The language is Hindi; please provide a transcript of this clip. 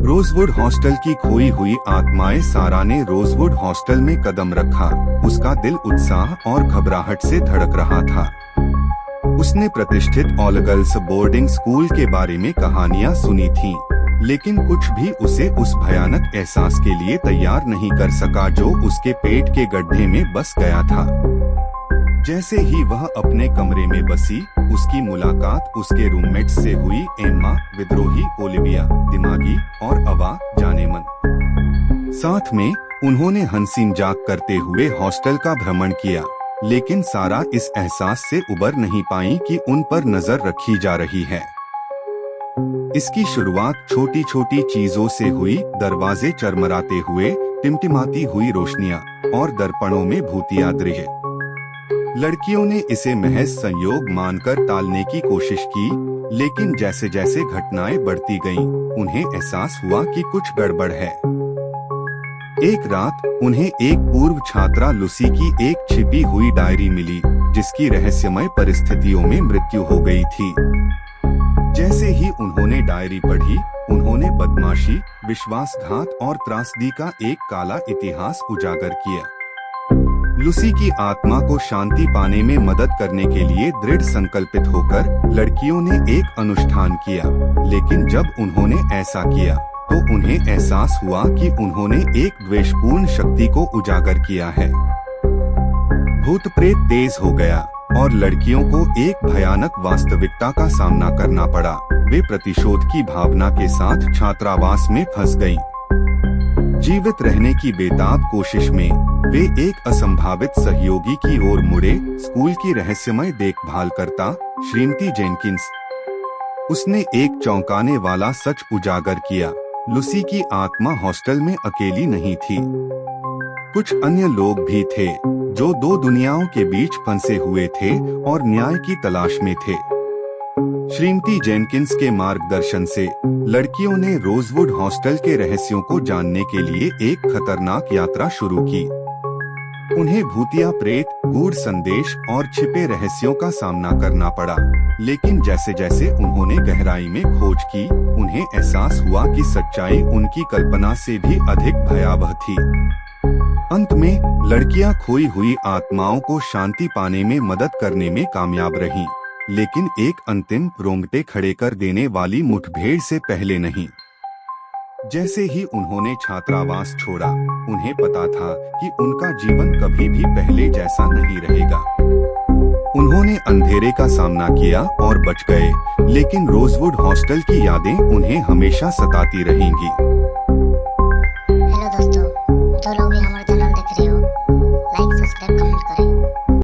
रोजवुड हॉस्टल की खोई हुई आत्माएं। सारा ने रोजवुड हॉस्टल में कदम रखा। उसका दिल उत्साह और घबराहट से धड़क रहा था। उसने प्रतिष्ठित ऑल गर्ल्स बोर्डिंग स्कूल के बारे में कहानियां सुनी थीं, लेकिन कुछ भी उसे उस भयानक एहसास के लिए तैयार नहीं कर सका जो उसके पेट के गड्ढे में बस गया था। जैसे ही वह अपने कमरे में बसी, उसकी मुलाकात उसके रूममेट्स से हुई। एम्मा, विद्रोही, ओलिविया, दिमागी और अवा, जानेमन। साथ में उन्होंने हंसी मजाक करते हुए हॉस्टल का भ्रमण किया, लेकिन सारा इस एहसास से उबर नहीं पाई कि उन पर नजर रखी जा रही है। इसकी शुरुआत छोटी छोटी चीजों से हुई। दरवाजे चरमराते हुए, टिमटिमाती हुई रोशनियां और दर्पणों में भूतिया दृश्य। लड़कियों ने इसे महज संयोग मानकर टालने की कोशिश की, लेकिन जैसे जैसे घटनाएं बढ़ती गईं, उन्हें एहसास हुआ कि कुछ गड़बड़ है। एक रात उन्हें एक पूर्व छात्रा लूसी की एक छिपी हुई डायरी मिली, जिसकी रहस्यमय परिस्थितियों में मृत्यु हो गई थी। जैसे ही उन्होंने डायरी पढ़ी, उन्होंने बदमाशी, विश्वासघात और त्रासदी का एक काला इतिहास उजागर किया। लूसी की आत्मा को शांति पाने में मदद करने के लिए दृढ़ संकल्पित होकर लड़कियों ने एक अनुष्ठान किया, लेकिन जब उन्होंने ऐसा किया तो उन्हें एहसास हुआ कि उन्होंने एक द्वेषपूर्ण शक्ति को उजागर किया है। भूत प्रेत तेज हो गया और लड़कियों को एक भयानक वास्तविकता का सामना करना पड़ा। वे प्रतिशोध की भावना के साथ छात्रावास में फंस गईं। जीवित रहने की बेताब कोशिश में वे एक असंभावित सहयोगी की ओर मुड़े। स्कूल की रहस्यमय देखभाल करता श्रीमती जेनकिंस। उसने एक चौंकाने वाला सच उजागर किया। लूसी की आत्मा हॉस्टल में अकेली नहीं थी। कुछ अन्य लोग भी थे जो दो दुनियाओं के बीच फंसे हुए थे और न्याय की तलाश में थे। श्रीमती जेनकिंस के मार्गदर्शन से लड़कियों ने रोजवुड हॉस्टल के रहस्यों को जानने के लिए एक खतरनाक यात्रा शुरू की। उन्हें भूतिया प्रेत, गूढ़ संदेश और छिपे रहस्यों का सामना करना पड़ा, लेकिन जैसे जैसे उन्होंने गहराई में खोज की, उन्हें एहसास हुआ कि सच्चाई उनकी कल्पना से भी अधिक भयावह थी। अंत में लड़कियां खोई हुई आत्माओं को शांति पाने में मदद करने में कामयाब रहीं, लेकिन एक अंतिम रोंगटे खड़े कर देने वाली मुठभेड़ से पहले नहीं। जैसे ही उन्होंने छात्रावास छोड़ा, उन्हें पता था कि उनका जीवन कभी भी पहले जैसा नहीं रहेगा। उन्होंने अंधेरे का सामना किया और बच गए, लेकिन रोजवुड हॉस्टल की यादें उन्हें हमेशा सताती रहेंगी।